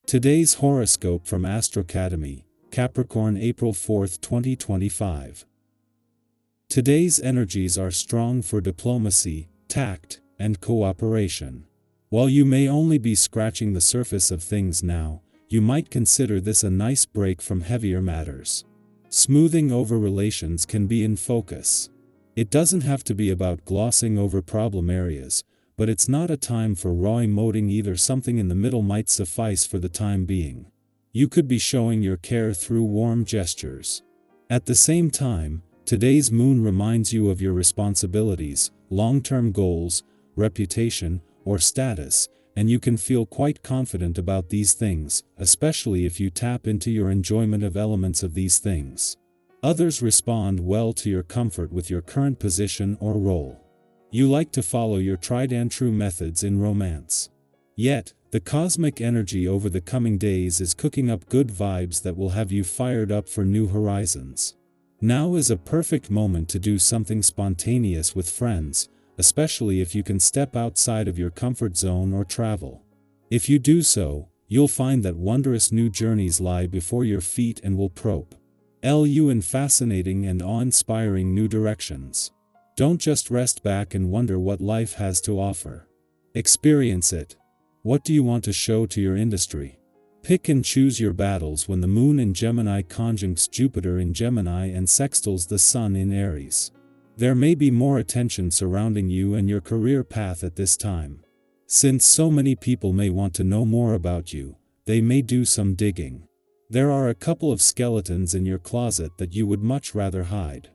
Today's horoscope from Astrocademy, Capricorn, April 4, 2025. Today's energies are strong for diplomacy, tact, and cooperation. While you may only be scratching the surface of things now, you might consider this a nice break from heavier matters. Smoothing over relations can be in focus. It doesn't have to be about glossing over problem areas, but it's not a time for raw emoting either. Something in the middle might suffice for the time being. You could be showing your care through warm gestures. At the same time, today's moon reminds you of your responsibilities, long-term goals, reputation, or status, and you can feel quite confident about these things, especially if you tap into your enjoyment of elements of these things. Others respond well to your comfort with your current position or role. You like to follow your tried-and-true methods in romance. Yet, the cosmic energy over the coming days is cooking up good vibes that will have you fired up for new horizons. Now is a perfect moment to do something spontaneous with friends, especially if you can step outside of your comfort zone or travel. If you do so, you'll find that wondrous new journeys lie before your feet and will probe you in fascinating and awe-inspiring new directions. Don't just rest back and wonder what life has to offer. Experience it. What do you want to show to your industry? Pick and choose your battles when the moon in Gemini conjuncts Jupiter in Gemini and sextiles the sun in Aries. There may be more attention surrounding you and your career path at this time. Since so many people may want to know more about you, they may do some digging. There are a couple of skeletons in your closet that you would much rather hide.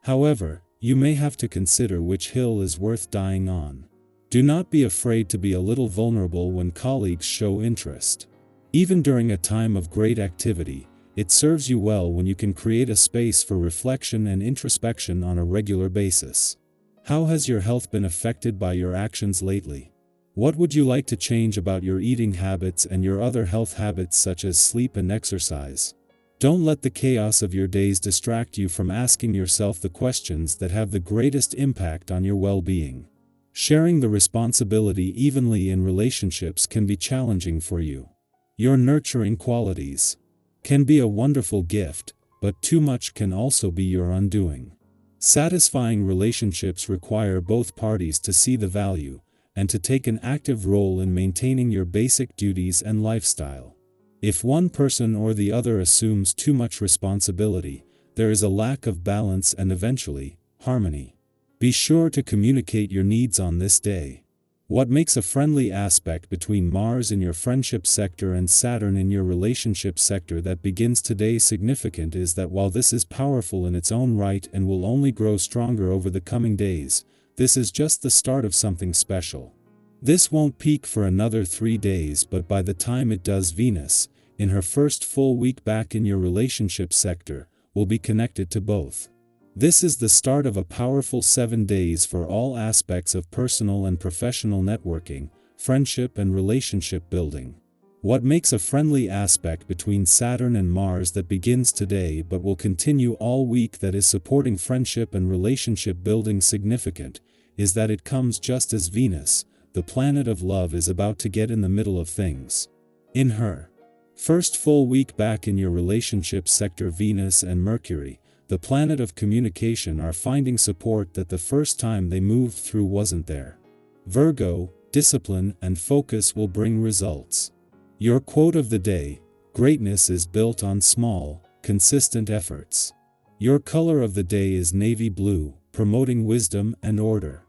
However, you may have to consider which hill is worth dying on. Do not be afraid to be a little vulnerable when colleagues show interest. Even during a time of great activity, it serves you well when you can create a space for reflection and introspection on a regular basis. How has your health been affected by your actions lately? What would you like to change about your eating habits and your other health habits such as sleep and exercise? Don't let the chaos of your days distract you from asking yourself the questions that have the greatest impact on your well-being. Sharing the responsibility evenly in relationships can be challenging for you. Your nurturing qualities can be a wonderful gift, but too much can also be your undoing. Satisfying relationships require both parties to see the value and to take an active role in maintaining your basic duties and lifestyle. If one person or the other assumes too much responsibility, there is a lack of balance and eventually, harmony. Be sure to communicate your needs on this day. What makes a friendly aspect between Mars in your friendship sector and Saturn in your relationship sector that begins today significant is that while this is powerful in its own right and will only grow stronger over the coming days, this is just the start of something special. This won't peak for another 3 days, but by the time it does, Venus, in her first full week back in your relationship sector, will be connected to both. This is the start of a powerful 7 days for all aspects of personal and professional networking, friendship and relationship building. What makes a friendly aspect between Saturn and Mars that begins today but will continue all week that is supporting friendship and relationship building significant, is that it comes just as Venus, the planet of love, is about to get in the middle of things. In her first full week back in your relationship sector, Venus and Mercury, the planet of communication, are finding support that the first time they moved through wasn't there. Virgo, discipline and focus will bring results. Your quote of the day: greatness is built on small, consistent efforts. Your color of the day is navy blue, promoting wisdom and order.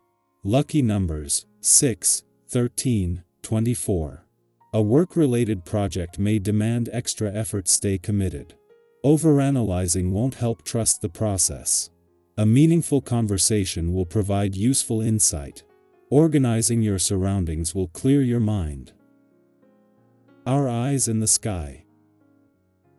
Lucky numbers: 6, 13, 24. A work-related project may demand extra effort. Stay committed. Overanalyzing won't help. Trust the process. A meaningful conversation will provide useful insight. Organizing your surroundings will clear your mind. Our eyes in the sky.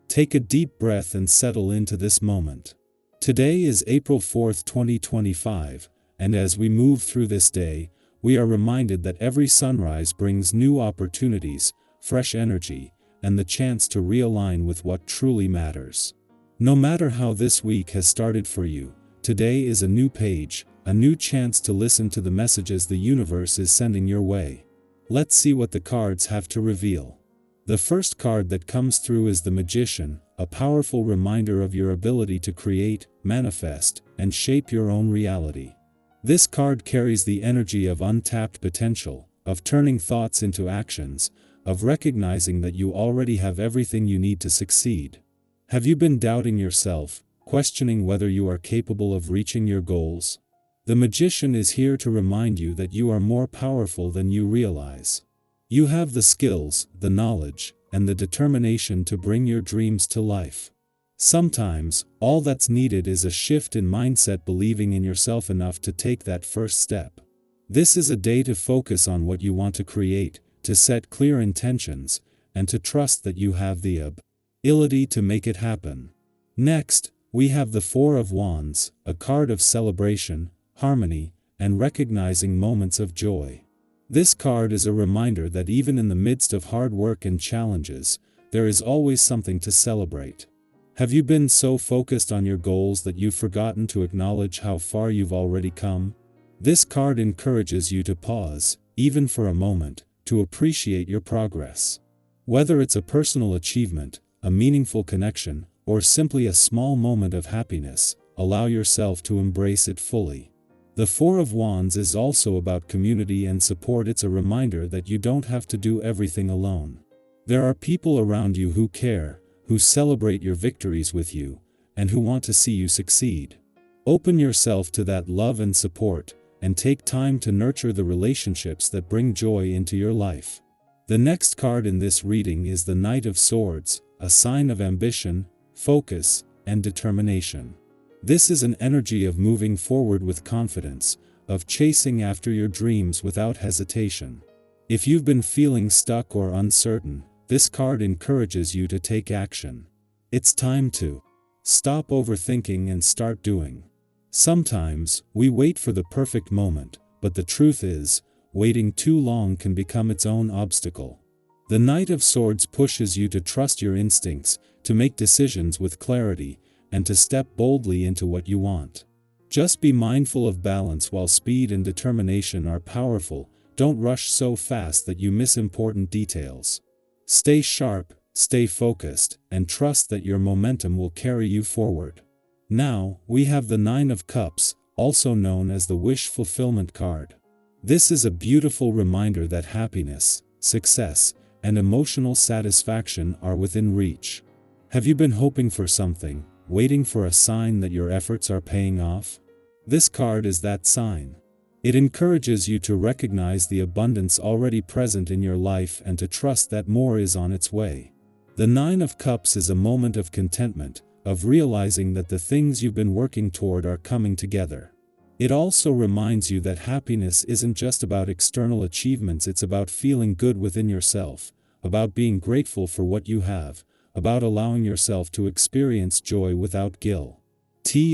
Take a deep breath and settle into this moment. Today is April 4, 2025, and as we move through this day, we are reminded that every sunrise brings new opportunities, fresh energy, and the chance to realign with what truly matters. No matter how this week has started for you, today is a new page, a new chance to listen to the messages the universe is sending your way. Let's see what the cards have to reveal. The first card that comes through is the Magician, a powerful reminder of your ability to create, manifest, and shape your own reality. This card carries the energy of untapped potential, of turning thoughts into actions, of recognizing that you already have everything you need to succeed. Have you been doubting yourself, questioning whether you are capable of reaching your goals? The Magician is here to remind you that you are more powerful than you realize. You have the skills, the knowledge, and the determination to bring your dreams to life. Sometimes, all that's needed is a shift in mindset, believing in yourself enough to take that first step. This is a day to focus on what you want to create, to set clear intentions, and to trust that you have the ability to make it happen. Next, we have the Four of Wands, a card of celebration, harmony, and recognizing moments of joy. This card is a reminder that even in the midst of hard work and challenges, there is always something to celebrate. Have you been so focused on your goals that you've forgotten to acknowledge how far you've already come? This card encourages you to pause, even for a moment, to appreciate your progress. Whether it's a personal achievement, a meaningful connection, or simply a small moment of happiness, allow yourself to embrace it fully. The Four of Wands is also about community and support. It's a reminder that you don't have to do everything alone. There are people around you who care, who celebrate your victories with you, and who want to see you succeed. Open yourself to that love and support, and take time to nurture the relationships that bring joy into your life. The next card in this reading is the Knight of Swords, a sign of ambition, focus, and determination. This is an energy of moving forward with confidence, of chasing after your dreams without hesitation. If you've been feeling stuck or uncertain, this card encourages you to take action. It's time to stop overthinking and start doing. Sometimes, we wait for the perfect moment, but the truth is, waiting too long can become its own obstacle. The Knight of Swords pushes you to trust your instincts, to make decisions with clarity, and to step boldly into what you want. Just be mindful of balance. While speed and determination are powerful, don't rush so fast that you miss important details. Stay sharp, stay focused, and trust that your momentum will carry you forward. Now, we have the Nine of Cups, also known as the Wish Fulfillment card. This is a beautiful reminder that happiness, success, and emotional satisfaction are within reach. Have you been hoping for something, waiting for a sign that your efforts are paying off? This card is that sign. It encourages you to recognize the abundance already present in your life and to trust that more is on its way. The Nine of Cups is a moment of contentment, of realizing that the things you've been working toward are coming together. It also reminds you that happiness isn't just about external achievements. It's about feeling good within yourself, about being grateful for what you have, about allowing yourself to experience joy without guilt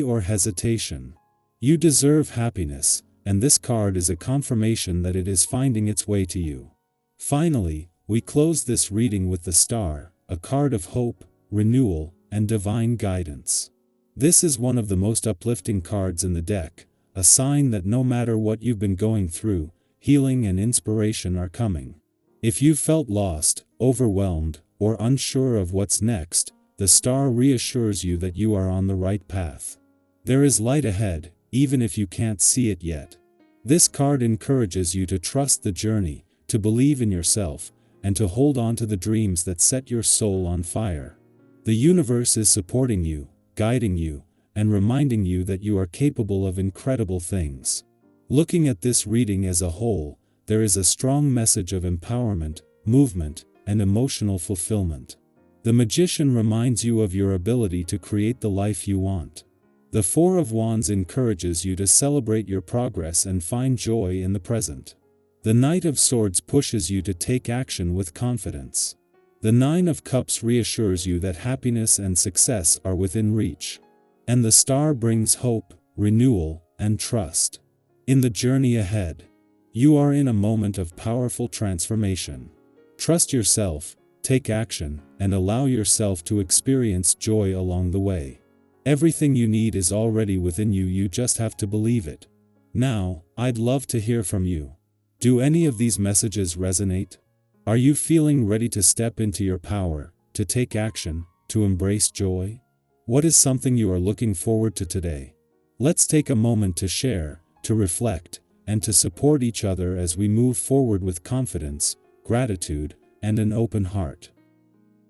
or hesitation. You deserve happiness, and this card is a confirmation that it is finding its way to you. Finally, we close this reading with the Star, a card of hope, renewal, and divine guidance. This is one of the most uplifting cards in the deck, a sign that no matter what you've been going through, healing and inspiration are coming. If you've felt lost, overwhelmed, or unsure of what's next, the Star reassures you that you are on the right path. There is light ahead, even if you can't see it yet. This card encourages you to trust the journey, to believe in yourself, and to hold on to the dreams that set your soul on fire. The universe is supporting you, guiding you, and reminding you that you are capable of incredible things. Looking at this reading as a whole, there is a strong message of empowerment, movement, and emotional fulfillment. The Magician reminds you of your ability to create the life you want. The Four of Wands encourages you to celebrate your progress and find joy in the present. The Knight of Swords pushes you to take action with confidence. The Nine of Cups reassures you that happiness and success are within reach. And the Star brings hope, renewal, and trust. In the journey ahead, you are in a moment of powerful transformation. Trust yourself, take action, and allow yourself to experience joy along the way. Everything you need is already within you. You just have to believe it. Now, I'd love to hear from you. Do any of these messages resonate? Are you feeling ready to step into your power, to take action, to embrace joy? What is something you are looking forward to today? Let's take a moment to share, to reflect, and to support each other as we move forward with confidence, gratitude, and an open heart.